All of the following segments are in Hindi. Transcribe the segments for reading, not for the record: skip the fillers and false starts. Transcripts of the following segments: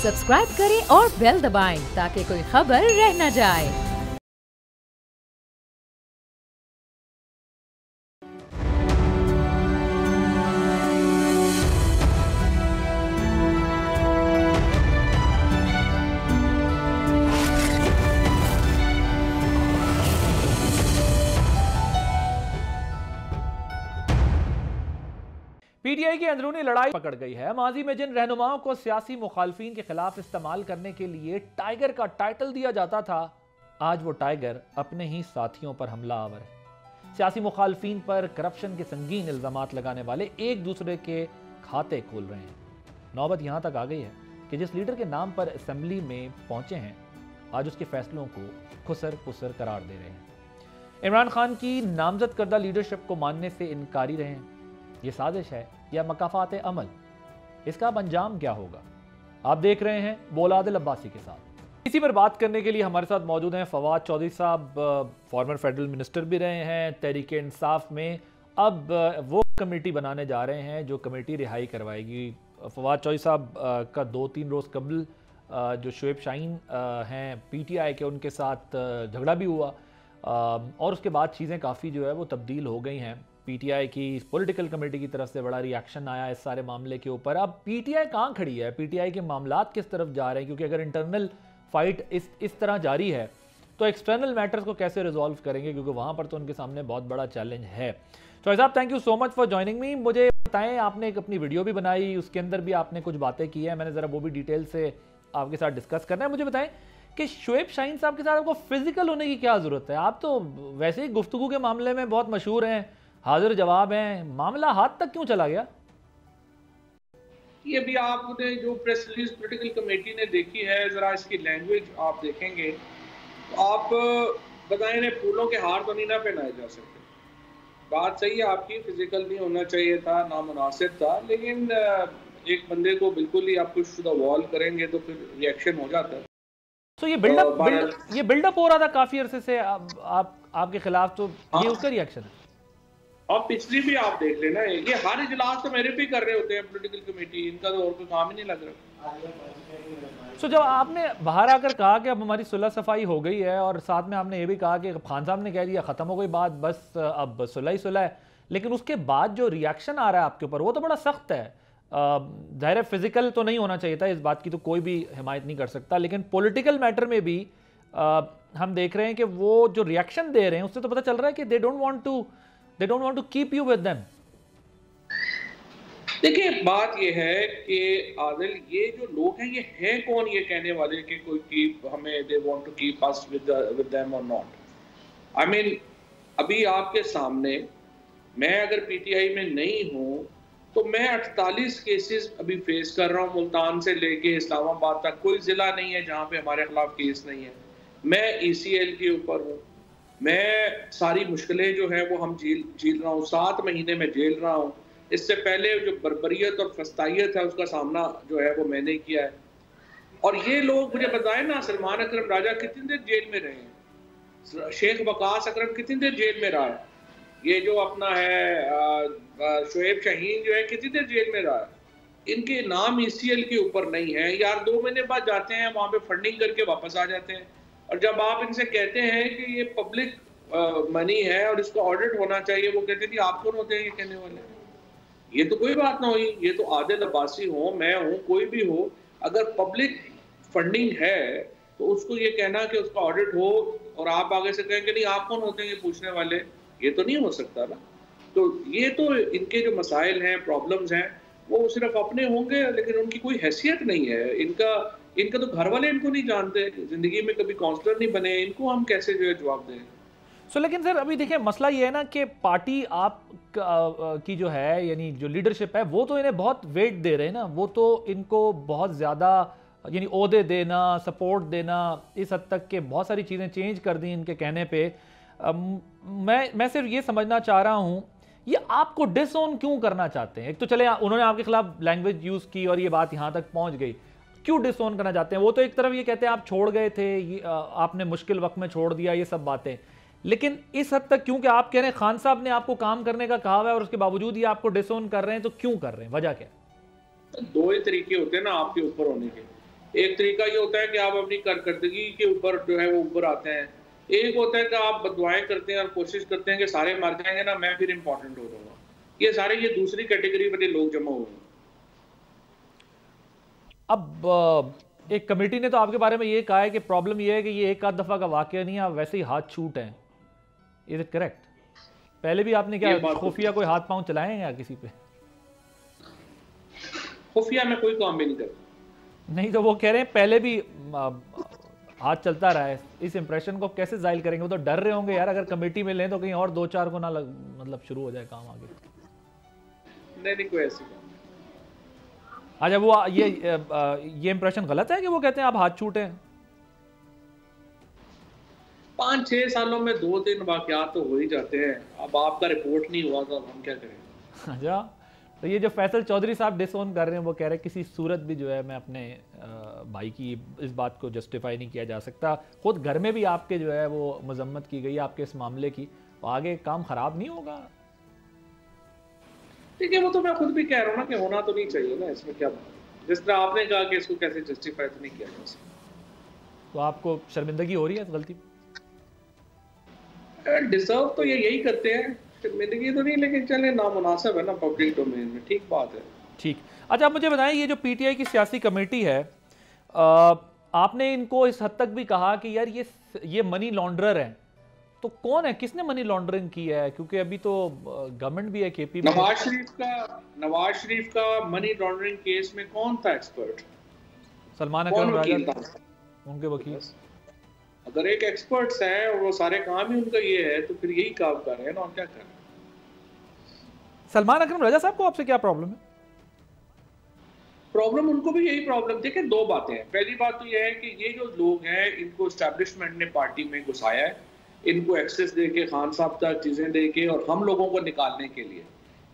सब्सक्राइब करें और बेल दबाएं ताकि कोई खबर रह न जाए। पीटीआई की अंदरूनी लड़ाई पकड़ गई है। माजी में जिन रहनुमाओं को सियासी मुखालफिन के खिलाफ इस्तेमाल करने के लिए टाइगर का टाइटल दिया जाता था, आज वो टाइगर अपने ही साथियों पर हमला आवर है। सियासी मुखालफिन पर करप्शन के संगीन इल्जामात लगाने वाले एक दूसरे के खाते खोल रहे हैं। नौबत यहां तक आ गई है कि जिस लीडर के नाम पर असेंबली में पहुंचे हैं, आज उसके फैसलों को खुसर पुसर करार दे रहे हैं। इमरान खान की नामजद करदा लीडरशिप को मानने से इनकारी रहे हैं। ये साजिश है या मकाफात अमल? इसका अब अंजाम क्या होगा? आप देख रहे हैं बोला आदिल अब्बासी के साथ। इसी पर बात करने के लिए हमारे साथ मौजूद हैं फवाद चौधरी साहब, फॉर्मर फेडरल मिनिस्टर भी रहे हैं। तहरीक इंसाफ में अब वो कमेटी बनाने जा रहे हैं जो कमेटी रिहाई करवाएगी। फवाद चौधरी साहब का 2-3 रोज़ कबल जो शुएब शाहीन हैं पीटीआई के, उनके साथ झगड़ा भी हुआ और उसके बाद चीज़ें काफ़ी जो है वो तब्दील हो गई हैं। पीटीआई की पॉलिटिकल कमेटी की तरफ से बड़ा रिएक्शन आया इस सारे मामले के ऊपर। अब पीटीआई कहाँ खड़ी है? पीटीआई के मामलात किस तरफ जा रहे हैं? क्योंकि अगर इंटरनल फाइट इस तरह जारी है तो एक्सटर्नल मैटर्स को कैसे रिजॉल्व करेंगे? क्योंकि वहाँ पर तो उनके सामने बहुत बड़ा चैलेंज है। तो साहब, thank you so much for joining me. मुझे बताएं, आपने एक अपनी वीडियो भी बनाई, उसके अंदर भी आपने कुछ बातें की है, मैंने ज़रा वो भी डिटेल से आपके साथ डिस्कस करना है। मुझे बताएं कि शुएब शाहीन साहब के साथ आपको फिजिकल होने की क्या ज़रूरत है? आप तो वैसे ही गुफ्तगू के मामले में बहुत मशहूर हैं, हाजिर जवाब हैं, मामला हाथ तक क्यों चला गया? ये भी आपने जो प्रेस रिलीज पॉलिटिकल कमेटी ने देखी है, जरा इसकी लैंग्वेज आप देखेंगे तो आप बताएं, ने फूलों के हार तो नहीं ना पहनाए जा सकते। बात सही है आपकी, फिजिकल नहीं होना चाहिए था, नामुनासिब था, लेकिन एक बंदे को बिल्कुल ही आप पुश टू द वॉल करेंगे तो फिर रिएक्शन हो जाता है। तो ये बिल्डअप हो रहा था काफी अरसे से आपके खिलाफ, तो ये उसका रिएक्शन है। और पिछली भी आप देख लेना, ये हर इजलास तो मेरे भी कर रहे होते हैं पॉलिटिकल कमेटी, इनका तो और कोई काम ही नहीं लग रहा। जब आपने बाहर आकर कहा कि अब हमारी सुलह सफाई हो गई है और साथ में आपने ये भी कहा कि खान साहब ने कह दिया खत्म हो गई बात, बस अब सुलह ही सुलह है, लेकिन उसके बाद जो रिएक्शन आ रहा है आपके ऊपर वो तो बड़ा सख्त है। ज़ाहिर है फिजिकल तो नहीं होना चाहिए था, इस बात की तो कोई भी हिमायत नहीं कर सकता, लेकिन पॉलिटिकल मैटर में भी हम देख रहे हैं कि वो जो रिएक्शन दे रहे हैं उससे तो पता चल रहा है कि they don't want to keep you with them. देखिए, बात ये है कि आदिल, ये जो लोग हैं ये हैं कौन ये कहने वाले कि कोई कीप हमें, they want to keep us with them और नॉट। आई मीन, अभी आपके सामने मैं अगर पीटीआई में नहीं हूं तो मैं 48 केसेस अभी फेस कर रहा हूं, मुल्तान से लेके इस्लामाबाद तक कोई जिला नहीं है जहां पे हमारे खिलाफ केस नहीं है। मैं ईसीएल के ऊपर हूँ, मैं सारी मुश्किलें जो है वो हम झेल रहा हूँ, 7 महीने में झेल रहा हूँ। इससे पहले जो बर्बरियत और फस्तायत है उसका सामना जो है वो मैंने किया है। और ये लोग मुझे बताएं ना, सलमान अकरम राजा कितनी देर जेल में रहे हैं, शेख वकास अकरम कितनी देर जेल में रहा है, ये जो अपना है शुएब शाहीन जो है कितनी देर जेल में रहा है। इनके नाम ईसीएल के ऊपर नहीं है यार। 2 महीने बाद जाते हैं वहां पे फंडिंग करके वापस आ जाते हैं, और जब आप इनसे कहते हैं कि ये पब्लिक मनी है और इसका ऑडिट होना चाहिए, वो कहते हैं आप कौन होते हैं ये कहने वाले? ये तो कोई बात ना हुई। ये तो आदिल अब्बासी हो, मैं हूँ, कोई भी हो, अगर पब्लिक फंडिंग है तो उसको ये कहना कि उसका ऑडिट हो और आप आगे से कहें कि नहीं आप कौन होते हैं ये पूछने वाले, ये तो नहीं हो सकता ना। तो ये तो इनके जो मसाइल हैं, प्रॉब्लम्स हैं, वो सिर्फ अपने होंगे, लेकिन उनकी कोई हैसियत नहीं है। इनका तो घर वाले इनको नहीं जानते, जिंदगी में कभी काउंसलर नहीं बने, इनको हम कैसे जो है जवाब दें? लेकिन सर अभी देखिए मसला ये है ना कि पार्टी आप की जो है, यानी जो लीडरशिप है, वो तो इन्हें बहुत वेट दे रहे हैं ना, वो तो इनको बहुत ज़्यादा यानी ओहदे देना, सपोर्ट देना, इस हद तक के बहुत सारी चीज़ें चेंज कर दी इनके कहने पे। मैं सिर्फ ये समझना चाह रहा हूँ, ये आपको डिसओन क्यों करना चाहते हैं? एक तो चले उन्होंने आपके खिलाफ लैंग्वेज यूज़ की और ये बात यहाँ तक पहुँच गई, क्यों डिसओन करना चाहते हैं? वो तो एक तरफ ये कहते हैं आप छोड़ गए थे, आपने मुश्किल वक्त में छोड़ दिया, ये सब बातें, लेकिन इस हद तक क्योंकि आप कह रहे हैं खान साहब ने आपको काम करने का कहा हुआ है और उसके बावजूद ये आपको डिसओन कर रहे हैं, तो क्यों कर रहे हैं? वजह क्या? तो 2 ही तरीके होते हैं ना आपके ऊपर होने के। एक तरीका ये होता है कि आप अपनी कारकर्दगी के ऊपर जो है वो ऊपर आते हैं, एक होता है कि आप बददुआएं करते हैं और कोशिश करते हैं कि सारे मर जाएंगे ना, मैं फिर इंपॉर्टेंट हो जाऊंगा। ये सारे ये दूसरी कैटेगरी वाले लोग जमा हुए हैं। अब एक कमेटी ने तो आपके बारे में ये कहा है कि प्रॉब्लम ये है कि ये एक आध दफ़ा का वाकया नहीं है, आप वैसे ही हाथ छूट हैं। Is it correct? पहले भी आपने क्या खुफिया कोई हाथ पांव चलाए हैं या किसी पे? खुफिया में कोई काम भी नहीं करता। नहीं, तो वो कह रहे हैं पहले भी हाथ चलता रहा है। इस इंप्रेशन को कैसे जाहिर करेंगे? वो तो डर रहे होंगे यार, अगर कमेटी में लें तो कहीं और 2-4 को ना मतलब शुरू हो जाए काम आगे। नहीं, कोई ऐसी बात। अच्छा, वो ये इंप्रेशन गलत है कि वो कहते हैं आप हाथ छूटे हैं? 5-6 सालों में 2-3 वाकयात तो हो ही जाते हैं। अब आपका रिपोर्ट नहीं हुआ तो हम क्या करें? अच्छा, तो ये जो फैसल चौधरी साहब डिसओन कर रहे हैं, वो कह रहे हैं किसी सूरत भी जो है मैं अपने भाई की इस बात को जस्टिफाई नहीं किया जा सकता। खुद घर में भी आपके जो है वो मजम्मत की गई आपके इस मामले की, तो आगे काम खराब नहीं होगा? ठीक है, वो तो मैं खुद भी कह रहा हूँ ना कि होना तो नहीं चाहिए ना, इसमें क्या बात। जिस तरह आपने कहा कि इसको कैसे जस्टिफाई तो नहीं किया जा सकता, तो आपको शर्मिंदगी हो रही है इस गलती? डिजर्व तो ये यही करते हैं, शर्मिंदगी तो नहीं, लेकिन चले नामुनासिब है ना पब्लिक डोमेन में, ठीक बात है। ठीक। अच्छा, आप मुझे बताएं, ये जो पीटीआई की सियासी कमेटी है, आपने इनको इस हद तक भी कहा कि यार ये मनी लॉन्ड्रर हैं, तो कौन है, किसने मनी लॉन्ड्रिंग की है? क्योंकि अभी तो गवर्नमेंट भी है केपी में। नवाज शरीफ का मनी लॉन्ड्रिंग केस में कौन था एक्सपर्ट? सलमान अकरम राजा, उनके वकील। अगर एक एक्सपर्ट्स हैं और वो सारे काम ही उनका ये है, तो फिर यही काम कर रहे हैं ना, और क्या कर रहे हैं? सलमान अकरम राजा साहब को आपसे क्या प्रॉब्लम है? प्रॉब्लम उनको भी यही प्रॉब्लम। देखिए, 2 बातें हैं। पहली बात तो यह है कि ये जो लोग हैं, इनको एस्टैब्लिशमेंट ने पार्टी में घुसाया है, इनको एक्सेस देके, खान साहब तक चीजें देके, और हम लोगों को निकालने के लिए।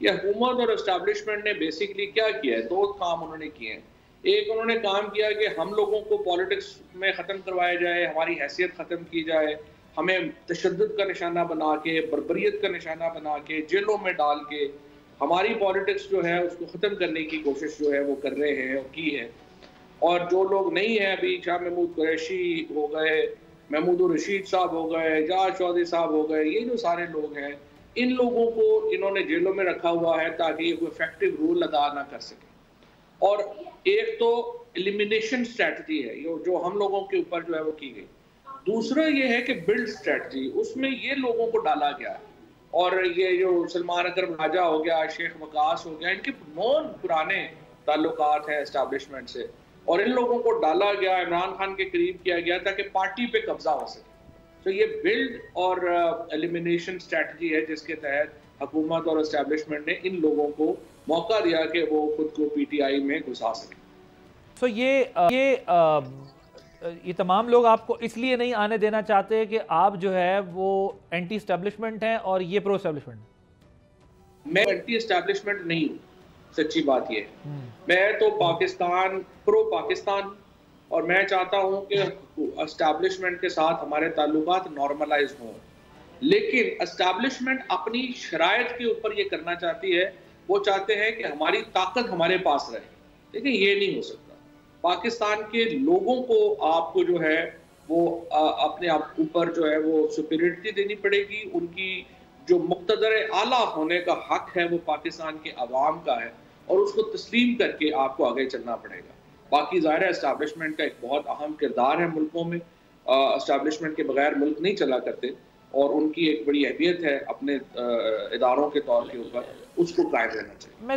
ये हुकूमत और एस्टैब्लिशमेंट ने बेसिकली क्या किया है? 2 काम उन्होंने किए हैं। एक, उन्होंने काम किया कि हम लोगों को पॉलिटिक्स में ख़त्म करवाया जाए, हमारी हैसियत ख़त्म की जाए, हमें तशद्दुद का निशाना बना के, बर्बरियत का निशाना बना के, जेलों में डाल के हमारी पॉलिटिक्स जो है उसको ख़त्म करने की कोशिश जो है वो कर रहे हैं और की है। और जो लोग नहीं हैं अभी, शाह महमूद कुरैशी हो गए, महमूद रशीद साहब हो गए, जाज चौधरी साहब हो गए, ये जो सारे लोग हैं, इन लोगों को इन्होंने जेलों में रखा हुआ है ताकि ये कोई इफेक्टिव रूल अदा ना कर सके। और एक तो एलिमिनेशन स्ट्रैटेजी है जो हम लोगों के ऊपर जो है वो की गई। दूसरा ये है कि बिल्ड स्ट्रैटेजी, उसमें ये लोगों को डाला गया है। और ये जो सलमान अकरम राजा हो गया, शेख वकास हो गया, इनके नॉन पुराने ताल्लुकात हैं एस्टैब्लिशमेंट से, और इन लोगों को डाला गया, इमरान खान के करीब किया गया ताकि पार्टी पे कब्जा हो सके। तो ये बिल्ड और एलिमिनेशन स्ट्रैटेजी है जिसके तहत हुकूमत और एस्टैब्लिशमेंट ने इन लोगों को मौका दिया कि वो खुद को पीटीआई में घुसा सके। तो ये तमाम लोग आपको इसलिए नहीं आने देना चाहते कि आप जो है वो एंटी एस्टैब्लिशमेंट हैं और ये प्रो एस्टैब्लिशमेंट? मैं एंटी एस्टैब्लिशमेंट नहीं हूँ, सच्ची बात ये है। मैं तो पाकिस्तान, प्रो पाकिस्तान, और मैं चाहता हूँ कि एस्टैब्लिशमेंट के साथ हमारे ताल्लुकात नॉर्मलाइज हों। लेकिन एस्टैब्लिशमेंट अपनी शराइत के ऊपर ये करना चाहती है, वो चाहते हैं कि हमारी ताकत हमारे पास रहे। लेकिन ये नहीं हो सकता। पाकिस्तान के लोगों को आपको जो है वो अपने आप ऊपर जो है वो सुपीरियरिटी देनी पड़ेगी। उनकी जो मुक़्तदर आला होने का हक है वो पाकिस्तान के अवाम का है, और उसको तस्लीम करके आपको आगे चलना पड़ेगा। बाकी ज़ाहिर है एस्टैब्लिशमेंट का एक बहुत अहम किरदार है मुल्कों में। एस्टैब्लिशमेंट के बगैर मुल्क नहीं चला करते, और उनकी एक बड़ी अहमियत है अपने इदारों के तौर के ऊपर, उसको कायम रहना चाहिए। मैं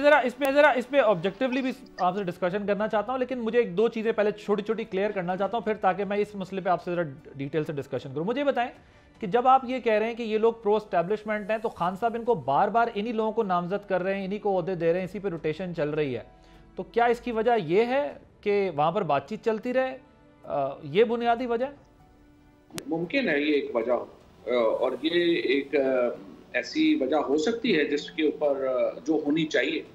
ज़रा इस पे ऑब्जेक्टिवली भी आपसे डिस्कशन करना चाहता हूँ, लेकिन मुझे 1-2 चीज़ें पहले छोटी छोटी क्लियर करना चाहता हूँ, फिर ताकि मैं इस मसले पे आपसे ज़रा डिटेल से डिस्कशन करूँ। मुझे बताएं कि जब आप ये कह रहे हैं कि ये लोग प्रो एस्टैब्लिशमेंट हैं, तो खान साहब इनको बार बार इन्हीं लोगों को नामजद कर रहे हैं, इन्हीं को ओहदे दे रहे हैं, इसी पे रोटेशन चल रही है, तो क्या इसकी वजह यह है कि वहाँ पर बातचीत चलती रहे? ये बुनियादी वजह मुमकिन है, ये एक वजह हो, और ये एक ऐसी वजह हो सकती है जिसके ऊपर जो होनी चाहिए,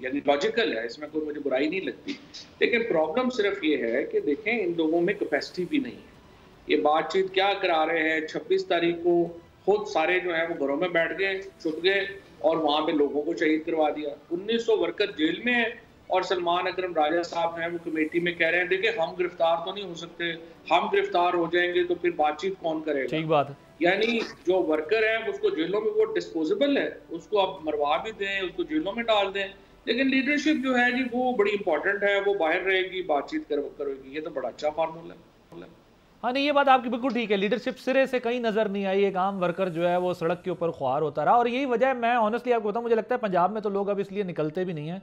यानी लॉजिकल है, इसमें कोई मुझे बुराई नहीं लगती। लेकिन प्रॉब्लम सिर्फ ये है कि देखें, इन लोगों में कैपेसिटी भी नहीं है। ये बातचीत क्या करा रहे हैं? 26 तारीख को खुद सारे जो है वो घरों में बैठ गए, छुप गए, और वहाँ पे लोगों को शहीद करवा दिया। 1900 वर्कर जेल में है, और सलमान अकरम राजा साहब हैं वो कमेटी में कह रहे हैं देखिए हम गिरफ्तार तो नहीं हो सकते, हम गिरफ्तार हो जाएंगे तो फिर बातचीत कौन करेगा। ठीक बात है। यानी जो वर्कर है उसको जेलों में, वो डिस्पोजेबल है, उसको आप मरवा भी दें, उसको जेलों में डाल दें, लेकिन लीडरशिप जो है जी वो बड़ी इंपॉर्टेंट है, वो बाहर रहेगी, बातचीत करेगी। ये तो बड़ा अच्छा फार्मूला है। हाँ नहीं, ये बात आपकी बिल्कुल ठीक है। लीडरशिप सिरे से कहीं नजर नहीं आई। एक आम वर्कर जो है वो सड़क के ऊपर ख्वार होता रहा, और यही वजह है। मैं ऑनेस्टली आपको बताऊं, मुझे लगता है पंजाब में तो लोग अब इसलिए निकलते भी नहीं है।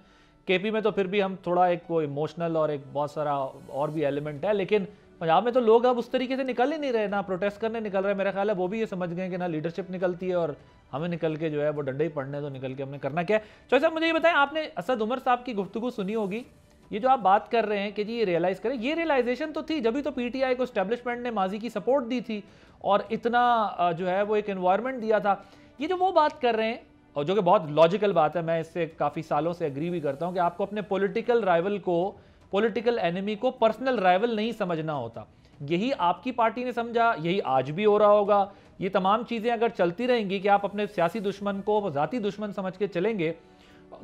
केपी में तो फिर भी हम थोड़ा एक वो इमोशनल और एक बहुत सारा और भी एलिमेंट है, लेकिन पंजाब में तो लोग अब उस तरीके से निकल ही नहीं रहे, ना प्रोटेस्ट करने निकल रहे। मेरा ख्याल है वो भी ये समझ गए कि ना लीडरशिप निकलती है और हमें निकल के जो है वो डंडे ही पड़ने, तो निकल के हमने करना क्या है। चौधरी साहब मुझे ये बताएं, आपने असद उमर साहब की गुफ्तगू सुनी होगी। ये जो आप बात कर रहे हैं कि जी ये रियलाइज करें, ये रियलाइजेशन तो थी जब तो पीटीआई को एस्टेब्लिशमेंट ने माजी की सपोर्ट दी थी और इतना जो है वो एक एनवायरनमेंट दिया था। ये जो वो बात कर रहे हैं, और जो कि बहुत लॉजिकल बात है, मैं इससे काफ़ी सालों से एग्री भी करता हूं कि आपको अपने पॉलिटिकल राइवल को, पॉलिटिकल एनिमी को पर्सनल राइवल नहीं समझना होता। यही आपकी पार्टी ने समझा, यही आज भी हो रहा होगा। ये तमाम चीज़ें अगर चलती रहेंगी कि आप अपने सियासी दुश्मन को ज़ाती दुश्मन समझ के चलेंगे,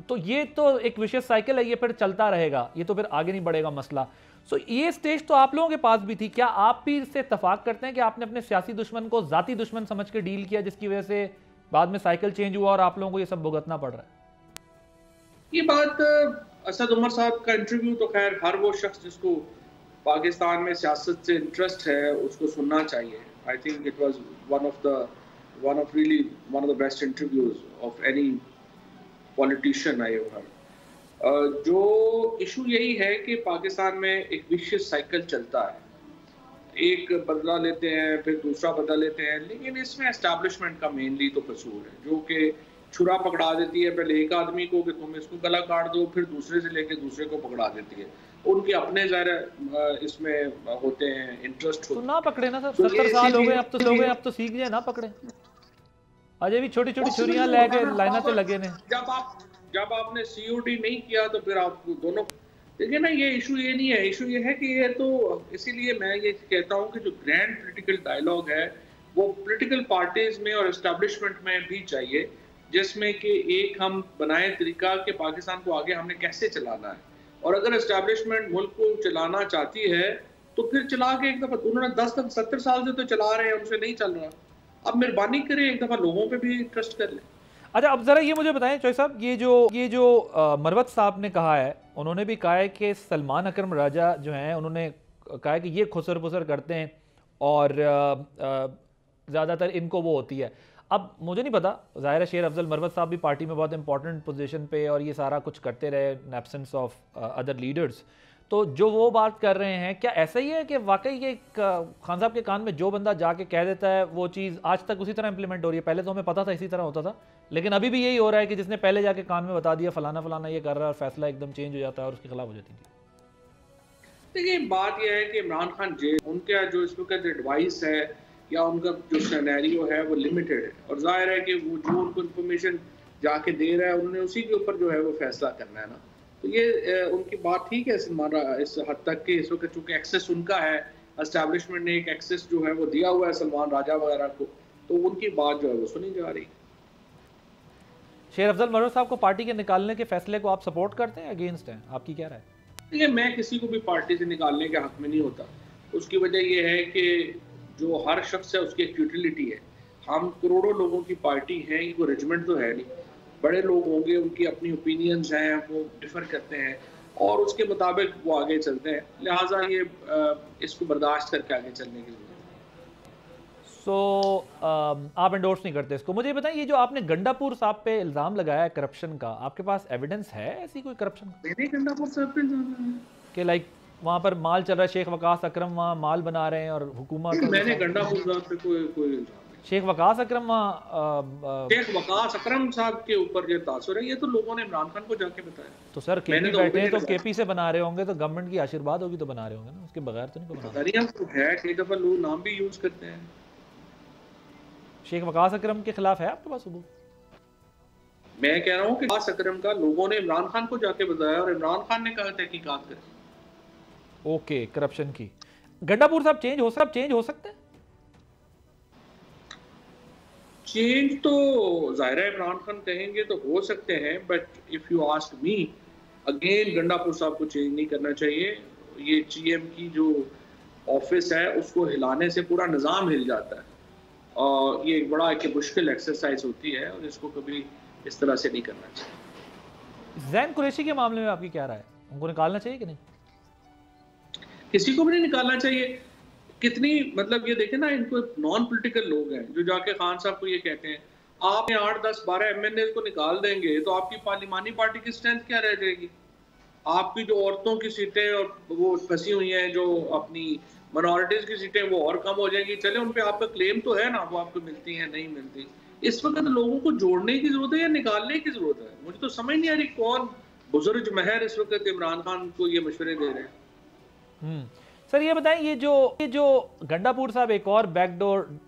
तो ये तो एक विशेष साइकिल है, ये फिर चलता रहेगा, ये तो फिर आगे नहीं बढ़ेगा मसला। सो ये स्टेज तो आप लोगों के पास भी थी। क्या आप भी इससे इत्तेफाक करते हैं कि आपने अपने सियासी दुश्मन को ज़ाती दुश्मन समझ के डील किया, जिसकी वजह से बाद में साइकिल चेंज हुआ और आप लोगों को ये सब भुगतना पड़ रहा है? ये बात असद उमर साहब का इंटरव्यू तो खैर हर वो शख्स जिसको पाकिस्तान में सियासत से इंटरेस्ट है उसको सुनना चाहिए। I think it was one of the best interviews of any politician I have heard. जो इशू यही है कि पाकिस्तान में एक विशियस साइकिल चलता है, एक बदला लेते हैं फिर दूसरा बदला लेते हैं, लेकिन इसमें एस्टैब्लिशमेंट का मेनली तो कसूर है, जो कि छुरा पकड़ा देती है पहले एक आदमी को कि तुम इसको गला काट दो, फिर दूसरे से लेके दूसरे को पकड़ा देती है। उनके अपने ज़ाहिर इसमें होते हैं, इंटरेस्ट होते हैं। तो ना पकड़े ना सर, 70 साल हो गए, अब तो सीख जाए, ना पकड़े। अजय भी छोटी छोटी छुरियां लेके लाइना पे लगे ने। जब आपने सीओडी नहीं किया तो फिर आप दोनों देखिए ना, ये इशू ये नहीं है। इशू ये है कि ये तो इसीलिए मैं ये कहता हूँ कि जो ग्रैंड पॉलिटिकल डायलॉग है वो पॉलिटिकल पार्टीज में और एस्टेब्लिशमेंट में भी चाहिए, जिसमें कि एक हम बनाए तरीका कि पाकिस्तान को आगे हमने कैसे चलाना है। और अगर एस्टेब्लिशमेंट मुल्क को चलाना चाहती है तो फिर चला के एक दफ़ा, उन्होंने 10-70 साल से तो चला रहे हैं, उनसे नहीं चल रहा। अब मेहरबानी करें एक दफ़ा लोगों पे भी ट्रस्ट कर लें। अच्छा, अब ज़रा ये मुझे बताएं चौधरी साहब, ये जो मरवत साहब ने कहा है, उन्होंने भी कहा है कि सलमान अकरम राजा जो हैं उन्होंने कहा है कि ये खुसर पुसर करते हैं और ज़्यादातर इनको वो होती है। अब मुझे नहीं पता, ज़ाहिर है शेर अफजल मरवत साहब भी पार्टी में बहुत इंपॉर्टेंट पोजीशन पे और ये सारा कुछ करते रहे in absence of other leaders, तो जो वो बात कर रहे हैं, क्या ऐसा ही है कि वाकई ये खान साहब के कान में जो बंदा जाके कह देता है वो चीज़ आज तक उसी तरह इंप्लीमेंट हो रही है? पहले तो हमें पता था इसी तरह होता था, लेकिन अभी भी यही हो रहा है कि जिसने पहले जाके कान में बता दिया फलाना फलाना ये कर रहा है और फैसला एकदम चेंज हो जाता है और उसके खिलाफ हो जाती है। देखिए बात यह है कि इमरान खान उनका जो इस वक्त एडवाइस है या उनका जो सिनेरियो है वो लिमिटेड है, और जाहिर है कि वो जो उनको इन्फॉर्मेशन जाके दे रहा है उन्होंने उसी के ऊपर जो है वो फैसला करना है ना। तो ये उनकी बात ठीक है इस हद तक कि इस वक्त चूँकि एक्सेस उनका है, एस्टैब्लिशमेंट ने एक एक्सेस जो है वो दिया हुआ है सलमान राजा वगैरह को, तो उनकी बात जो है वो सुनी जा रही। शेर अफजल मरवत साहब को पार्टी के निकालने के फैसले को आप सपोर्ट करते हैं, अगेंस्ट हैं, आपकी क्या राय? देखिए मैं किसी को भी पार्टी से निकालने के हक में नहीं होता। उसकी वजह यह है कि जो हर शख्स है उसकी एक यूटिलिटी है। हम करोड़ों लोगों की पार्टी है, ये कोई रेजिमेंट तो है नहीं। बड़े लोग होंगे, उनकी अपनी ओपिनियंस हैं, वो डिफर करते हैं और उसके मुताबिक वो आगे चलते हैं, लिहाजा ये इसको बर्दाश्त करके आगे चलने की जरूरत है। आप एंडोर्स नहीं करते इसको? मुझे बताइए, ये जो आपने गंडापुर साहब पे इल्ज़ाम लगाया है करप्शन का, आपके पास एविडेंस है ऐसी कोई करप्शन का? मैंने गंडापुर साहब पे इल्जाम कि लाइक वहाँ पर माल चल रहा है, शेख वकास अकरम वहाँ माल बना रहे हैं और हुकूमत, मैंने गंडापुर साहब पे कोई शेख वकास अकरम वहाँ शेख वकास अकरम साहब के ऊपर जो तासुर है ये तो लोगों ने इमरान खान को जाके बताया। तो सर केपी बैठे हैं तो केपी से बना रहे होंगे, तो गवर्नमेंट की आशीर्वाद होगी तो बना रहे होंगे ना, उसके बगैर तो नहीं बना रहे। है कई दफा लोग नाम भी यूज करते हैं। शेख वकास अकरम के खिलाफ है आपके पास सबूत? मैं कह रहा हूँ कि वकास अकरम का लोगों ने इमरान खान को जाके बताया और इमरान खान ने कहा तहकीकात करें। ओके, करप्शन की। गंडापुर साहब चेंज हो सकते हैं? चेंज तो जाहिर है इमरान खान कहेंगे तो हो सकते हैं, but if you ask me again Gandapur साहब को चेंज नहीं करना चाहिए। ये GM की जो ऑफिस है उसको हिलाने से पूरा निज़ाम हिल जाता है, और ये एक बड़ा एक मुश्किल एक्सरसाइज होती है और इसको कभी इस तरह से नहीं करना चाहिए। ज़ैन कुरैशी के मामले में आपकी क्या राय है? उनको निकालना चाहिए कि नहीं? किसी को भी नहीं निकालना चाहिए। कितनी मतलब ये देखें ना, इनको नॉन पॉलिटिकल लोग हैं जो जाके खान साहब को ये कहते हैं आप 8, 10, 12 MNA को निकाल देंगे तो आपकी पार्लिमानी पार्टी की स्ट्रेंथ क्या रह जाएगी? आपकी जो औरतों की सीटें और वो फंसी हुई हैं, जो अपनी माइनॉरिटीज की सीटें, वो और कम हो जाएंगी। चले उन पे आपका क्लेम तो है ना, वो आपको मिलती है नहीं मिलती। इस वक्त लोगों को जोड़ने की जरूरत है या निकालने की जरूरत है? मुझे तो समझ नहीं आ रही कौन बुजुर्ग महर इस वक्त इमरान खान को ये मशवरे दे रहे हैं। सर ये बताएं, ये जो गंडापुर साहब एक और बैकडोर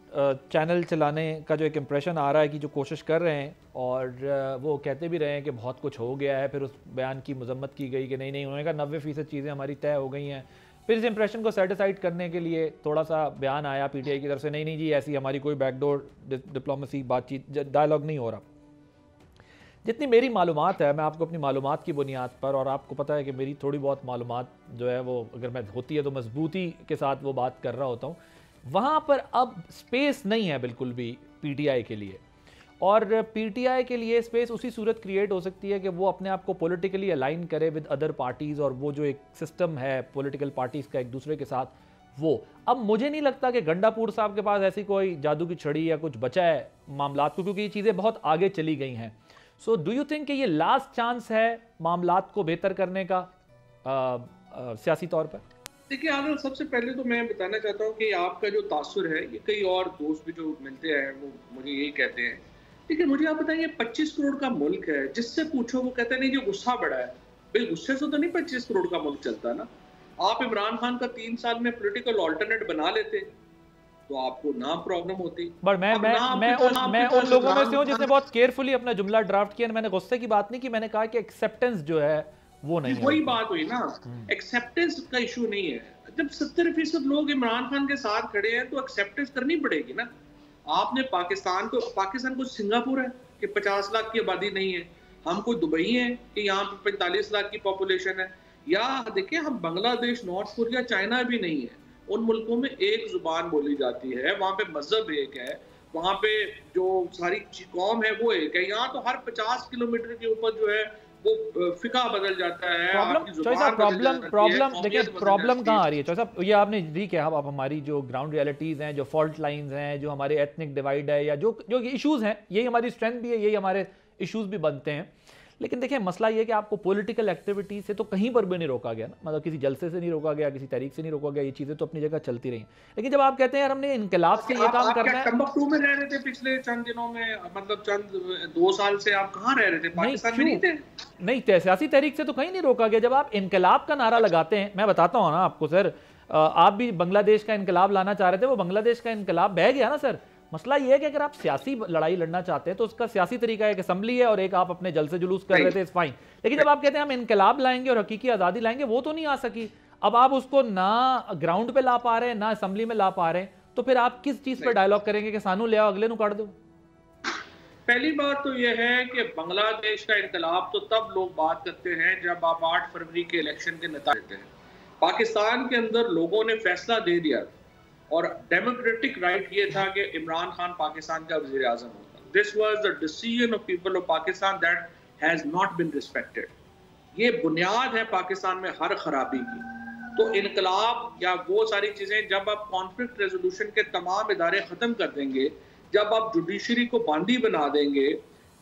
चैनल चलाने का जो एक इम्प्रेशन आ रहा है कि जो कोशिश कर रहे हैं, और वो कहते भी रहे हैं कि बहुत कुछ हो गया है, फिर उस बयान की मजम्मत की गई कि नहीं उन्होंने कहा 90% चीज़ें हमारी तय हो गई हैं। फिर इस इंप्रेशन को सेटिसाइड करने के लिए थोड़ा सा बयान आया PTI की तरफ से, नहीं जी ऐसी हमारी कोई बैकडोर डिप्लोमेसी बातचीत डायलॉग नहीं हो रहा। जितनी मेरी मालूमात है, मैं आपको अपनी मालूमात की बुनियाद पर, और आपको पता है कि मेरी थोड़ी बहुत मालूमात जो है वो अगर मैं होती है तो मजबूती के साथ वो बात कर रहा होता हूँ, वहाँ पर अब स्पेस नहीं है बिल्कुल भी PTI के लिए। और PTI के लिए स्पेस उसी सूरत क्रिएट हो सकती है कि वो अपने आप को पॉलिटिकली अलाइन करे विद अदर पार्टीज़, और वो जो एक सिस्टम है पॉलिटिकल पार्टीज़ का एक दूसरे के साथ, वो अब मुझे नहीं लगता कि गंडापुर साहब के पास ऐसी कोई जादू की छड़ी या कुछ बचा है मामलात को, क्योंकि ये चीज़ें बहुत आगे चली गई हैं। सो डू यू थिंक कि ये लास्ट चांस है मामलात को बेहतर करने का सियासी तौर पर? देखिए आदिल, सबसे पहले तो मैं बताना चाहता हूँ कि आपका जो तासुर है, ये कई और दोस्त भी जो मिलते हैं वो मुझे यही कहते हैं। लेकिन मुझे आप बताइए 25 करोड़ का मुल्क है, जिससे पूछो वो कहते हैं नहीं जो गुस्सा बड़ा है। भाई गुस्से से तो नहीं 25 करोड़ का मुल्क चलता ना। आप इमरान खान का 3 साल में पॉलिटिकल ऑल्टरनेट बना लेते तो आपको ना प्रॉब्लम होती। बट मैं उन लोगों में से हूं जिसने बहुत केयरफुली अपना जुमला ड्राफ्ट किया। मैंने गुस्से की बात नहीं की, मैंने कहा कि एक्सेप्टेंस जो है वो नहीं है। वही बात हुई ना, एक्सेप्टेंस का इशू नहीं है। जब 70% लोग इमरान खान के साथ खड़े हैं तो एक्सेप्टेंस करनी पड़ेगी ना। आपने पाकिस्तान को सिंगापुर है कि 50 लाख की आबादी नहीं है, हम कोई दुबई है कि यहाँ पे 45 लाख की पॉपुलेशन है, या देखिए हम बांग्लादेश, नॉर्थ कोरिया, चाइना भी नहीं है। उन मुल्कों में एक जुबान बोली जाती है, वहाँ पे मजहब एक है, वहाँ पे जो सारी कौम है वो एक है। यहाँ तो हर 50 किलोमीटर के ऊपर जो है वो फिका बदल जाता है। प्रॉब्लम कहाँ आ रही है चौधरी साहब? ये आपने जी कहा, अब हमारी जो ग्राउंड रियलिटीज हैं, जो फॉल्ट लाइंस हैं, जो हमारे एथनिक डिवाइड है, या जो इश्यूज हैं, यही हमारी स्ट्रेंथ भी है, यही हमारे इश्यूज भी बनते हैं। लेकिन देखिए मसला ये कि आपको पॉलिटिकल एक्टिविटी से तो कहीं पर भी नहीं रोका गया ना, मतलब किसी जलसे से नहीं रोका गया, किसी तहरीक से नहीं रोका गया, ये चीजें तो अपनी जगह चलती रही। लेकिन जब आप कहते हैं यार हमने इनकलाब से ये काम करना है। टम्बकटू में रह रहे थे पिछले चंद दिनों में, मतलब चंद 2 साल से आप कहाँ रह रहे थे? पाकिस्तान में नहीं थे? नहीं, सियासी तहरीक से तो कहीं नहीं रोका गया। जब आप इनकलाब का नारा लगाते हैं, मैं बताता हूँ ना आपको सर, आप भी बांग्लादेश का इनकलाब लाना चाह रहे थे, वो बांग्लादेश का इनकलाब बह गया ना सर। मसला ये है कि अगर आप सियासी लड़ाई लड़ना चाहते हैं तो उसका सियासी तरीका एक असेंबली है और एक आप अपने जलसे जुलूस कर रहे थे, इस फाइन। लेकिन जब आप कहते हैं हम इनकलाब लाएंगे और हकीकी आज़ादी लाएंगे, वो तो नहीं आ सकी। अब आप उसको ना ग्राउंड पे ला पा रहे हैं, ना असेंबली में ला पा रहे हैं, तो फिर आप किस चीज पर डायलॉग करेंगे कि सानू ले आओ अगले नु काट दो? पहली बात तो यह है कि बांग्लादेश का इनकलाब तो तब लोग बात करते हैं जब आप 8 फरवरी के इलेक्शन के नतीजे देते हैं। पाकिस्तान के अंदर लोगों ने फैसला दे दिया और डेमोक्रेटिक राइट ये था कि इमरान खान पाकिस्तान का वज़ीर आज़म होगा। This was the decision of people of Pakistan that has not been respected. ये बुनियाद है पाकिस्तान में हर खराबी की। तो इनकलाब या वो सारी चीज़ें, जब आप कॉन्फ्लिक्ट रेजोल्यूशन के तमाम इदारे ख़त्म कर देंगे, जब आप जुडिशरी को बांदी बना देंगे,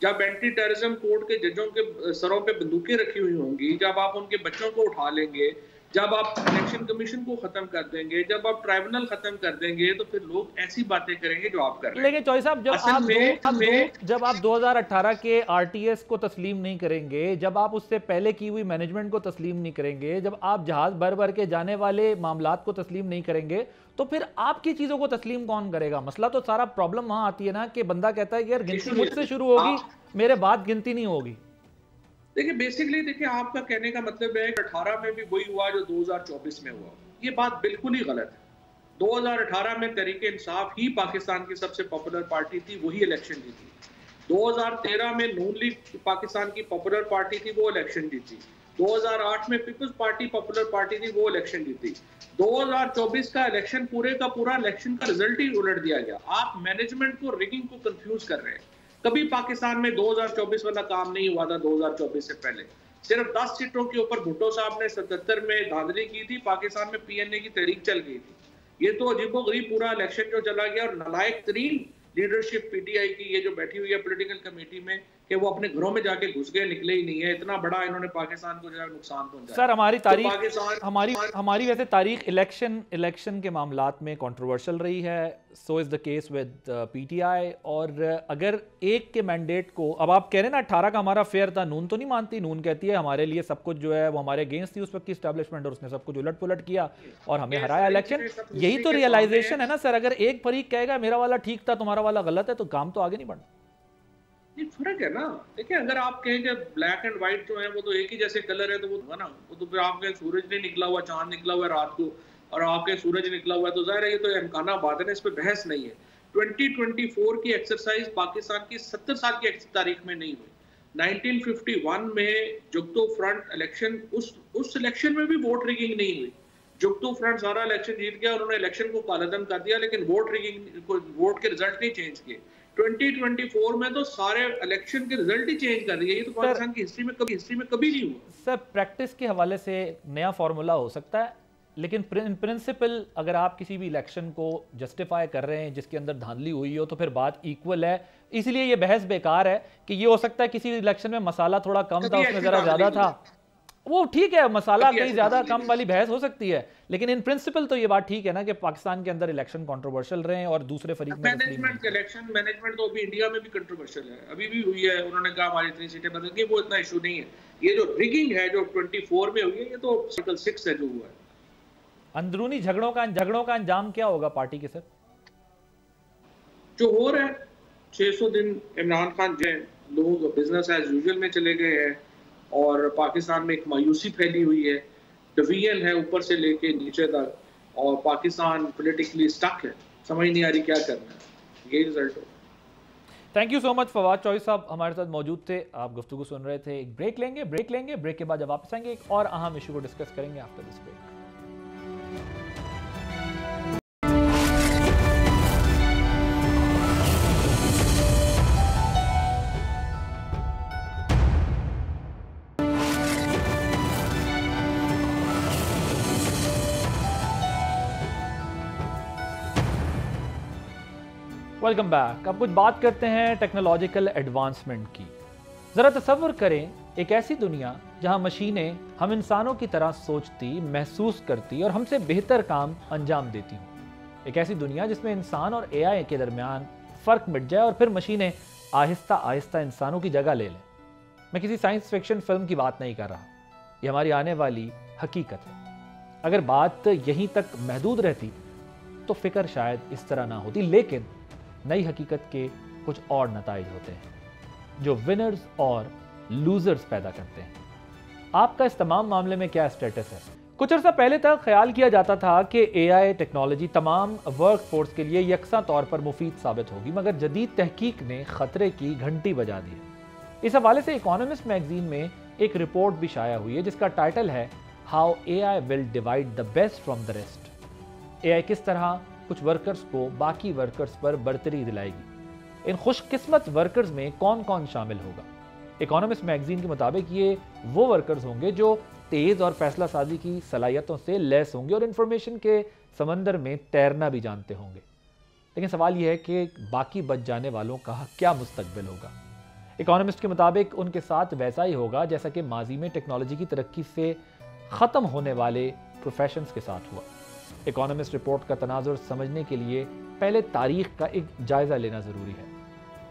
जब एंटी टेररिज्म कोर्ट के जजों के सरों पे बंदूकें रखी हुई होंगी, जब आप उनके बच्चों को उठा लेंगे, जब आप इलेक्शन कमीशन को खत्म कर देंगे, जब आप ट्राइब्यूनल खत्म कर देंगे, तो फिर लोग ऐसी बातें करेंगे जो आप कर रहे हैं। लेकिन चौधरी साहब, जब आप 2018 के आरटीएस को तस्लीम नहीं करेंगे, जब आप उससे पहले की हुई मैनेजमेंट को तस्लीम नहीं करेंगे, जब आप जहाज भर भर के जाने वाले मामलात को तस्लीम नहीं करेंगे, तो फिर आपकी चीजों को तस्लीम कौन करेगा? मसला तो सारा प्रॉब्लम वहां आती है ना कि बंदा कहता है कि यार गिनती मुझसे शुरू होगी, मेरे बाद गिनती नहीं होगी। देखिए बेसिकली देखिए, आपका कहने का मतलब है कि 18 में भी वही हुआ जो 2024 में हुआ। ये बात बिल्कुल ही गलत है। 2018 में तहरीक इंसाफ ही पाकिस्तान की सबसे पॉपुलर पार्टी थी, वही इलेक्शन जीती। 2013 में नून लीग पाकिस्तान की पॉपुलर पार्टी थी, वो इलेक्शन जीती। 2008 में पीपल्स पार्टी पॉपुलर पार्टी थी, वो इलेक्शन जीती। 2024 का इलेक्शन पूरे का पूरा इलेक्शन का रिजल्ट ही उलट दिया गया। आप मैनेजमेंट को, रिगिंग को कंफ्यूज कर रहे हैं। कभी पाकिस्तान में 2024 वाला काम नहीं हुआ था। 2024 से पहले सिर्फ 10 सीटों के ऊपर भुट्टो साहब ने 77 में धांधली की थी, पाकिस्तान में पीएनए की तहरीक चल गई थी। ये तो अजीबोगरीब पूरा इलेक्शन जो चला गया, और नालायक तरीन लीडरशिप पीटीआई की ये जो बैठी हुई है पॉलिटिकल कमेटी में, कि वो अपने घरों में जाके घुस गए, निकले ही नहीं है। इतना बड़ा इन्होंने पाकिस्तान को जो है नुकसान पहुंचाया। सर हमारी तारीख, तो हमारी वैसे तारीख इलेक्शन के मामलात में कंट्रोवर्शियल रही है। So is the case with PTI. और अगर एक के मैंडेट को, अब आप कह रहे हैं ना 18 का हमारा फेयर था, नून तो नहीं मानती। नून कहती है हमारे लिए सब कुछ जो है वो हमारे अगेंस्ट थी उस वक्त की एस्टैब्लिशमेंट, और उसने सब कुछ उलट पुलट किया और हमें हराया इलेक्शन। यही तो रियलाइजेशन है ना सर। अगर एक फरीक कहेगा मेरा वाला ठीक था तुम्हारा वाला गलत है, तो काम तो आगे नहीं बढ़ना। ये फर्क है ना। देखिए, अगर आप कहें कि ब्लैक एंड व्हाइट जो है वो तो एक ही जैसे कलर है, तो वो ना, वो तो फिर आपके सूरज नहीं निकला हुआ, चांद निकला हुआ है रात को, और आपके सूरज निकला हुआ है, तो जाहिर है ये तो अमकाना बात है ना, इस पे बहस नहीं है। 2024 की एक्सरसाइज पाकिस्तान की 70 साल की तारीख में नहीं हुई। 1951 में जुगतो फ्रंट इलेक्शन, उस इलेक्शन में भी वोट रिगिंग नहीं हुई। जुगतो फ्रंट सारा इलेक्शन जीत गया, उन्होंने इलेक्शन को कालादम कर दिया, लेकिन वोट रिगिंग, वोट के रिजल्ट नहीं चेंज किए। 2024 में तो सारे इलेक्शन के रिजल्ट ही चेंज कर दिए। ये तो पाकिस्तान की हिस्ट्री में कभी नहीं हुआ। सर प्रैक्टिस के हवाले से नया फार्मूला हो सकता है, लेकिन प्रिंसिपल अगर आप किसी भी इलेक्शन को जस्टिफाई कर रहे हैं जिसके अंदर धांधली हुई हो, तो फिर बात इक्वल है। इसलिए ये बहस बेकार है कि ये हो सकता है किसी इलेक्शन में मसाला थोड़ा कम था, उसमें जरा ज्यादा था, वो ठीक है, मसाला कहीं ज्यादा कम वाली बहस हो सकती है। लेकिन इन प्रिंसिपल तो ये बात ठीक है ना कि पाकिस्तान के अंदर इलेक्शन कंट्रोवर्शियल रहे हैं और दूसरे फरीक में इलेक्शन मैनेजमेंट तो अभी इंडिया में भी कंट्रोवर्शियल है, अभी भी हुई है। उन्होंने कहा हमारी इतनी सीटें बदल गई, वो इतना इशू नहीं है। ये जो रिगिंग है जो 24 में हुई है, ये तो आर्टिकल 6 है जो हुआ है। अंदरूनी झगड़ों का अंजाम क्या होगा पार्टी के? सर जो हो रहा है, 600 दिन इमरान खान जो लोग बिजनेस एज यूजुअल में चले गए हैं, और पाकिस्तान में एक मायूसी फैली हुई है, डिवीजन है ऊपर से लेके नीचे तक, और पाकिस्तान पॉलिटिकली स्टक है, समझ नहीं आ रही क्या करना है। ये रिजल्ट हो। Thank you so much Fawad Chaudhry साहब हमारे साथ मौजूद थे, आप गुफ्तगू सुन रहे थे। एक ब्रेक लेंगे, ब्रेक के बाद जब वापस आएंगे एक और अहम इशू को डिस्कस करेंगे after this break. Welcome back. अब कुछ बात करते हैं टेक्नोलॉजिकल एडवांसमेंट की। ज़रा तसव्वुर करें एक ऐसी दुनिया जहां मशीनें हम इंसानों की तरह सोचती, महसूस करती और हमसे बेहतर काम अंजाम देती हों। एक ऐसी दुनिया जिसमें इंसान और एआई के दरमियान फ़र्क मिट जाए और फिर मशीनें आहिस्ता आहिस्ता इंसानों की जगह ले लें। मैं किसी साइंस फिक्शन फिल्म की बात नहीं कर रहा, ये हमारी आने वाली हकीकत है। अगर बात यहीं तक महदूद रहती तो फिक्र शायद इस तरह ना होती, लेकिन नई हकीकत के कुछ और नताइज होते हैं जो विनर्स और लूजर्स पैदा करते हैं। आपका इस तमाम मामले में क्या स्टेटस है? कुछ अर्सा पहले तक ख्याल किया जाता था कि एआई टेक्नोलॉजी तमाम वर्क फोर्स के लिए यकसा तौर पर मुफीद साबित होगी, मगर जदीद तहकीक ने खतरे की घंटी बजा दी है। इस हवाले से इकोनॉमिस्ट मैगजीन में एक रिपोर्ट भी शाया हुई है जिसका टाइटल है how AI will divide the best from the rest. AI किस तरह कुछ वर्कर्स को बाकी वर्कर्स पर बर्तरी दिलाएगी। इन खुशकिस्मत वर्कर्स में कौन कौन शामिल होगा? इकोनॉमिस्ट मैगजीन के मुताबिक ये वो वर्कर्स होंगे जो तेज और फैसला साजी की सलाहियतों से लैस होंगे और इंफॉर्मेशन के समंदर में तैरना भी जानते होंगे। लेकिन सवाल यह है कि बाकी बच जाने वालों का क्या मुस्तकबिल होगा? इकोनॉमिस्ट के मुताबिक उनके साथ वैसा ही होगा जैसा कि माजी में टेक्नोलॉजी की तरक्की से ख़त्म होने वाले प्रोफेशंस के साथ हुआ। इकोनॉमिस्ट रिपोर्ट का तनाजुर समझने के लिए पहले तारीख का एक जायजा लेना जरूरी है।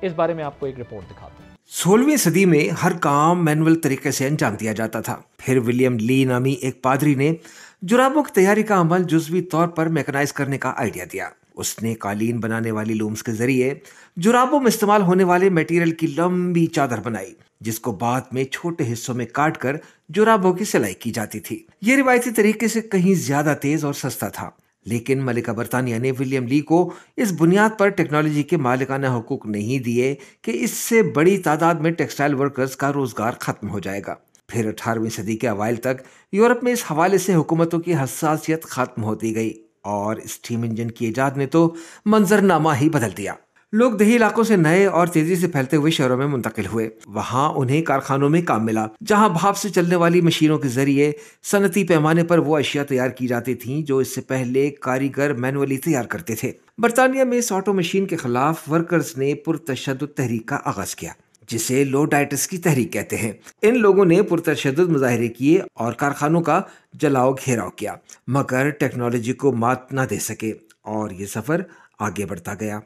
इस बारे में आपको एक रिपोर्ट दिखाते हैं। 16वीं सदी में हर काम मैनुअल तरीके से अंजाम दिया जाता था। फिर विलियम ली नामी एक पादरी ने जुराबों की तैयारी का अमल जुज़वी तौर पर मैकेनाइज करने का आइडिया दिया। उसने कालीन बनाने वाली लूम्स के जरिए जुराबों में इस्तेमाल होने वाले मटेरियल की लंबी चादर बनाई, जिसको बाद में छोटे हिस्सों में काट कर जुराबों की सिलाई की जाती थी। ये रिवायती तरीके से कहीं ज्यादा तेज और सस्ता था, लेकिन मलिका बरतानिया ने विलियम ली को इस बुनियाद पर टेक्नोलॉजी के मालिकाना हुकूक नहीं दिए कि इससे बड़ी तादाद में टेक्सटाइल वर्कर्स का रोजगार खत्म हो जाएगा। फिर 18वीं सदी के अवाइल तक यूरोप में इस हवाले से हुकूमतों की हसासियत खत्म होती गई और स्टीम इंजन की इजाद ने तो मंजरनामा ही बदल दिया। लोग देही इलाकों से नए और तेजी से फैलते हुए शहरों में मुंतकिल हुए। वहां उन्हें कारखानों में काम मिला, जहां भाप से चलने वाली मशीनों के जरिए सनती पैमाने पर वो अशिया तैयार की जाती थीं जो इससे पहले कारीगर मैनुअली तैयार करते थे। बरतानिया में इस ऑटो मशीन के खिलाफ वर्कर्स ने पुरतशद्दुद तहरीक का आगाज किया, जिसे लोडाइटिस की तहरीक कहते हैं। इन लोगों ने पुरतशद्दुद मुजाहरे किए और कारखानों का जलाओ घेराव किया, मगर टेक्नोलॉजी को मात न दे सके और ये सफर आगे बढ़ता गया।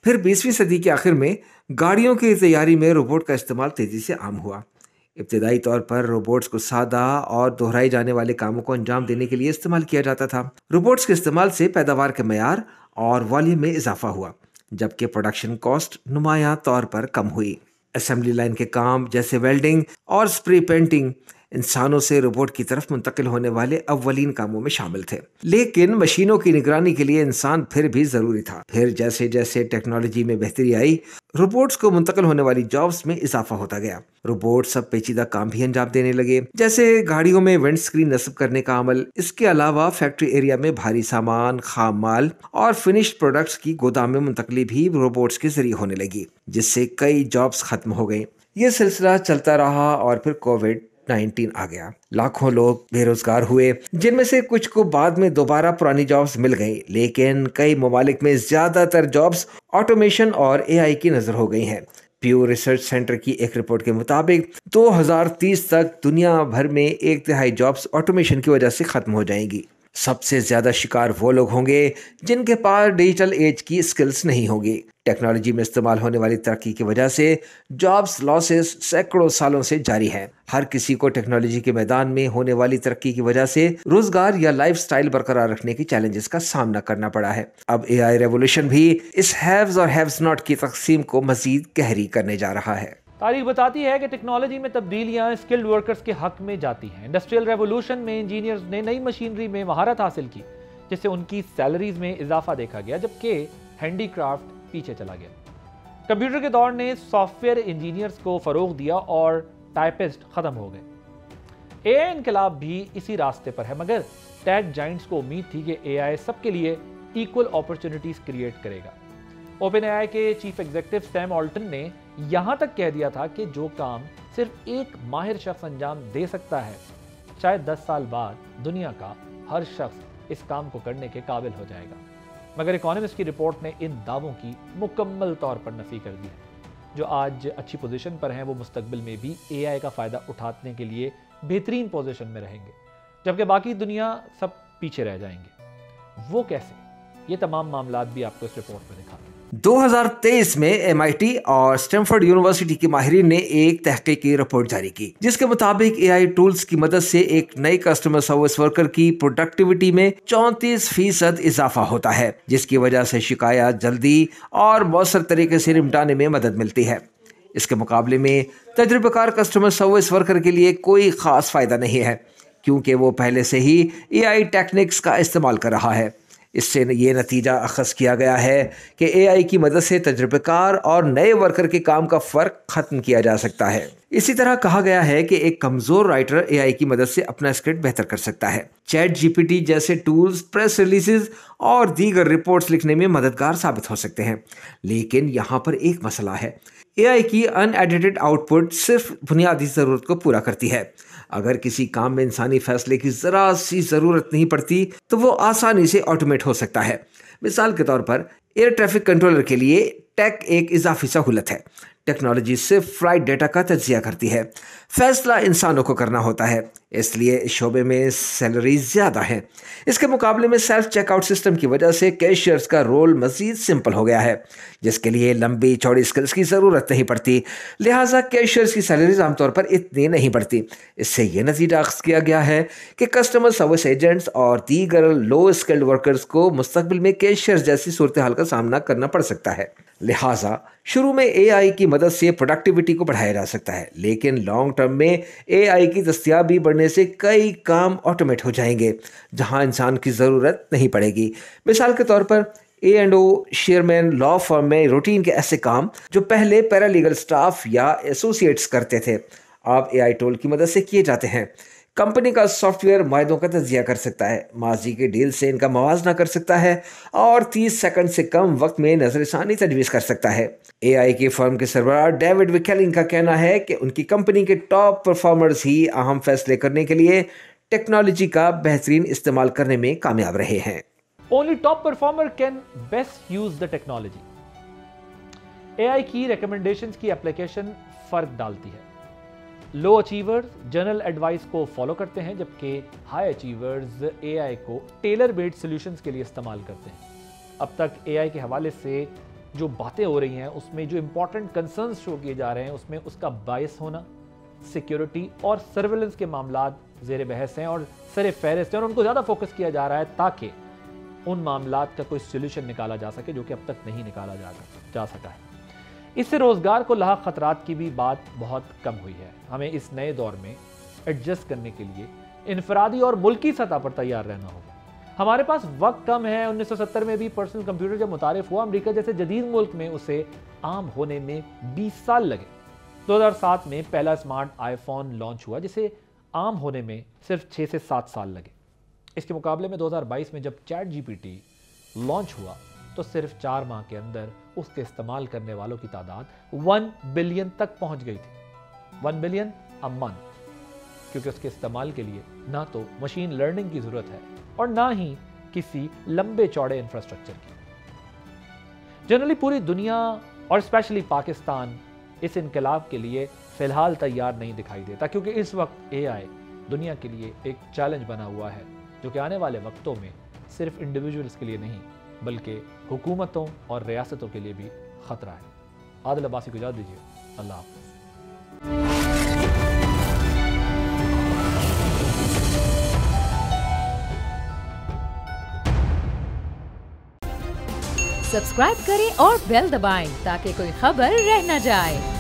फिर 20वीं सदी के आखिर में गाड़ियों की तैयारी में रोबोट का इस्तेमाल तेजी से आम हुआ। इब्तदाई तौर पर रोबोट्स को सादा और दोहराए जाने वाले कामों को अंजाम देने के लिए इस्तेमाल किया जाता था। रोबोट्स के इस्तेमाल से पैदावार के मयार और वॉल्यूम में इजाफा हुआ, जबकि प्रोडक्शन कॉस्ट नुमायां तौर पर कम हुई। असेंबली लाइन के काम जैसे वेल्डिंग और स्प्रे पेंटिंग इंसानों से रोबोट की तरफ मुंतकिल होने वाले अव्वलीन कामों में शामिल थे, लेकिन मशीनों की निगरानी के लिए इंसान फिर भी जरूरी था। फिर जैसे जैसे टेक्नोलॉजी में बेहतरी आई, रोबोट्स को मुंतकिल होने वाली जॉब्स में इजाफा होता गया। रोबोट सब पेचीदा काम भी अंजाम देने लगे, जैसे गाड़ियों में विंड स्क्रीन नस्ब करने का अमल। इसके अलावा फैक्ट्री एरिया में भारी सामान, खाम माल और फिनिश्ड प्रोडक्ट्स की गोदाम में मुंतकली भी रोबोट्स के जरिए होने लगी, जिससे कई जॉब्स खत्म हो गई। ये सिलसिला चलता रहा और फिर कोविड-19 आ गया। लाखों लोग बेरोजगार हुए, जिनमें से कुछ को बाद में दोबारा पुरानी जॉब्स मिल गई, लेकिन कई ममालिक में ज्यादातर जॉब्स ऑटोमेशन और एआई की नजर हो गई हैं। प्यू रिसर्च सेंटर की एक रिपोर्ट के मुताबिक 2030 तक दुनिया भर में 1/3 जॉब्स ऑटोमेशन की वजह से खत्म हो जाएंगी। सबसे ज्यादा शिकार वो लोग होंगे जिनके पास डिजिटल एज की स्किल्स नहीं होगी। टेक्नोलॉजी में इस्तेमाल होने वाली तरक्की की वजह से जॉब्स लॉसेस सैकड़ों सालों से जारी हैं। हर किसी को टेक्नोलॉजी के मैदान में होने वाली तरक्की की वजह से रोजगार या लाइफस्टाइल बरकरार रखने की चैलेंजेस का सामना करना पड़ा है। अब एआई रेवोल्यूशन भी इस हैव्स और हैव्स नॉट की तकसीम को मजीद गहरी करने जा रहा है। तारीख बताती है कि टेक्नोलॉजी में तब्दीलियां स्किल्ड वर्कर्स के हक में जाती हैं। इंडस्ट्रियल रेवोल्यूशन में इंजीनियर्स ने नई मशीनरी में महारत हासिल की, जिससे उनकी सैलरीज में इजाफा देखा गया, जबकि हैंडीक्राफ्ट पीछे चला गया। कंप्यूटर के दौर ने सॉफ्टवेयर इंजीनियर्स को फरोग दिया और टाइपिस्ट खत्म हो गए। एआई इनकलाब भी इसी रास्ते पर है, मगर टेक जाइंट्स को उम्मीद थी कि एआई सबके लिए इक्वल अपॉर्चुनिटीज क्रिएट करेगा। ओपन एआई के चीफ एग्जीक्यूटिव सैम ऑल्टन ने यहां तक कह दिया था कि जो काम सिर्फ एक माहिर शख्स अंजाम दे सकता है, शायद 10 साल बाद दुनिया का हर शख्स इस काम को करने के काबिल हो जाएगा। मगर इकोनॉमिस्ट की रिपोर्ट ने इन दावों की मुकम्मल तौर पर नफी कर दी है। जो आज अच्छी पोजीशन पर हैं वो मुस्तकबिल में भी एआई का फ़ायदा उठाने के लिए बेहतरीन पोजीशन में रहेंगे, जबकि बाकी दुनिया सब पीछे रह जाएंगे। वो कैसे? ये तमाम मामलात भी आपको इस रिपोर्ट में दिखाते हैं। 2023 में एमआईटी और स्टैनफोर्ड यूनिवर्सिटी के माहिरीन ने एक तहकीकी रिपोर्ट जारी की, जिसके मुताबिक एआई टूल्स की मदद से एक नए कस्टमर सर्विस वर्कर की प्रोडक्टिविटी में 34% इजाफा होता है, जिसकी वजह से शिकायत जल्दी और मौसर तरीके से निपटाने में मदद मिलती है। इसके मुकाबले में तजुर्बेकार कस्टमर सर्विस वर्कर के लिए कोई खास फायदा नहीं है, क्योंकि वो पहले से ही एआई टेक्निक्स का इस्तेमाल कर रहा है। इससे ये नतीजा अखज़ किया गया है कि एआई की मदद से तजुर्बेकार और नए वर्कर के काम का फ़र्क ख़त्म किया जा सकता है। इसी तरह कहा गया है कि एक कमज़ोर राइटर एआई की मदद से अपना स्क्रिप्ट बेहतर कर सकता है। चैट जीपीटी जैसे टूल्स प्रेस रिलीजेस और दीगर रिपोर्ट्स लिखने में मददगार साबित हो सकते हैं, लेकिन यहाँ पर एक मसला है। एआई की अनएडिटेड आउटपुट सिर्फ बुनियादी ज़रूरत को पूरा करती है। अगर किसी काम में इंसानी फैसले की ज़रा सी ज़रूरत नहीं पड़ती तो वो आसानी से ऑटोमेट हो सकता है। मिसाल के तौर पर एयर ट्रैफिक कंट्रोलर के लिए टेक एक इजाफी सहूलत है। टेक्नोलॉजी सिर्फ फ्लाइट डेटा का तज्जिया करती है, फैसला इंसानों को करना होता है, इसलिए इस शोबे में सैलरी ज़्यादा है। इसके मुकाबले में सेल्फ चेकआउट सिस्टम की वजह से कैशियर्स का रोल मज़ीद सिंपल हो गया है, जिसके लिए लंबी चौड़ी स्किल्स की ज़रूरत नहीं पड़ती। लिहाजा कैशियर्स की सैलरीज आमतौर पर इतनी नहीं बढ़ती। इससे यह नतीजा अख्ज़ किया गया है कि कस्टमर सर्विस एजेंट्स और दीगर लो स्किल्ड वर्कर्स को मुस्तकबिल में कैशियर्स जैसी सूरत हाल का सामना करना पड़ सकता है। लिहाजा शुरू में एआई की मदद से प्रोडक्टिविटी को बढ़ाया जा सकता है, लेकिन लॉन्ग टर्म में एआई की दस्तयाबी बढ़ने से कई काम ऑटोमेट हो जाएंगे जहां इंसान की ज़रूरत नहीं पड़ेगी। मिसाल के तौर पर A&O शेयरमैन लॉ फर्म में रूटीन के ऐसे काम जो पहले पैरालीगल स्टाफ या एसोसिएट्स करते थे, आप AI टूल की मदद से किए जाते हैं। कंपनी का सॉफ्टवेयर मुआहदों का तजिया कर सकता है, माजी के डील से इनका मवाजना कर सकता है और 30 सेकंड से कम वक्त में नजरसानी तजवीज़ कर सकता है। AI की फर्म के सरबराह डेविड विकेलिंग का कहना है कि उनकी कंपनी के टॉप परफॉर्मर्स ही अहम फैसले करने के लिए टेक्नोलॉजी का बेहतरीन इस्तेमाल करने में कामयाब रहे हैं। Only top performer can best use the technology. AI की recommendations की एप्लीकेशन फर्क डालती है। लो अचीवर्स जनरल एडवाइस को फॉलो करते हैं, जबकि हाई अचीवर्स AI को टेलर मेड सॉल्यूशंस के लिए इस्तेमाल करते हैं। अब तक AI के हवाले से जो बातें हो रही हैं, उसमें जो इंपॉर्टेंट कंसर्न्स शो किए जा रहे हैं, उसमें उसका बायस होना, सिक्योरिटी और सर्वेलेंस के मामलात ज़ेर बहस हैं और सर फहरिस्त हैं, और उनको ज़्यादा फोकस किया जा रहा है ताकि उन मामलात का कोई सोल्यूशन निकाला जा सके जो कि अब तक नहीं निकाला जा सका है। इससे रोज़गार को लाहक खतरात की भी बात बहुत कम हुई है। हमें इस नए दौर में एडजस्ट करने के लिए इनफरादी और मुल्की सतह पर तैयार रहना होगा। हमारे पास वक्त कम है। 1970 में भी पर्सनल कंप्यूटर जब मुतारिफ हुआ, अमेरिका जैसे जदीद मुल्क में उसे आम होने में 20 साल लगे। 2007 में पहला स्मार्ट आईफोन लॉन्च हुआ, जिसे आम होने में सिर्फ 6 से 7 साल लगे। इसके मुकाबले में 2022 में जब ChatGPT लॉन्च हुआ तो सिर्फ 4 माह के अंदर उसके इस्तेमाल करने वालों की तादाद 1 बिलियन तक पहुंच गई थी। 1 बिलियन अ मंथ, क्योंकि उसके इस्तेमाल के लिए ना तो मशीन लर्निंग की जरूरत है और ना ही किसी लंबे चौड़े इंफ्रास्ट्रक्चर की। जनरली पूरी दुनिया और स्पेशली पाकिस्तान इस इनकलाब के लिए फिलहाल तैयार नहीं दिखाई देता, क्योंकि इस वक्त AI दुनिया के लिए एक चैलेंज बना हुआ है जो कि आने वाले वक्तों में सिर्फ इंडिविजुअल्स के लिए नहीं बल्कि हुकूमतों और रियासतों के लिए भी खतरा है। आदिल अब्बासी को इजाज़त दीजिए। अल्लाह हाफ़िज़। सब्सक्राइब करें और बेल दबाएं ताकि कोई खबर रह न जाए।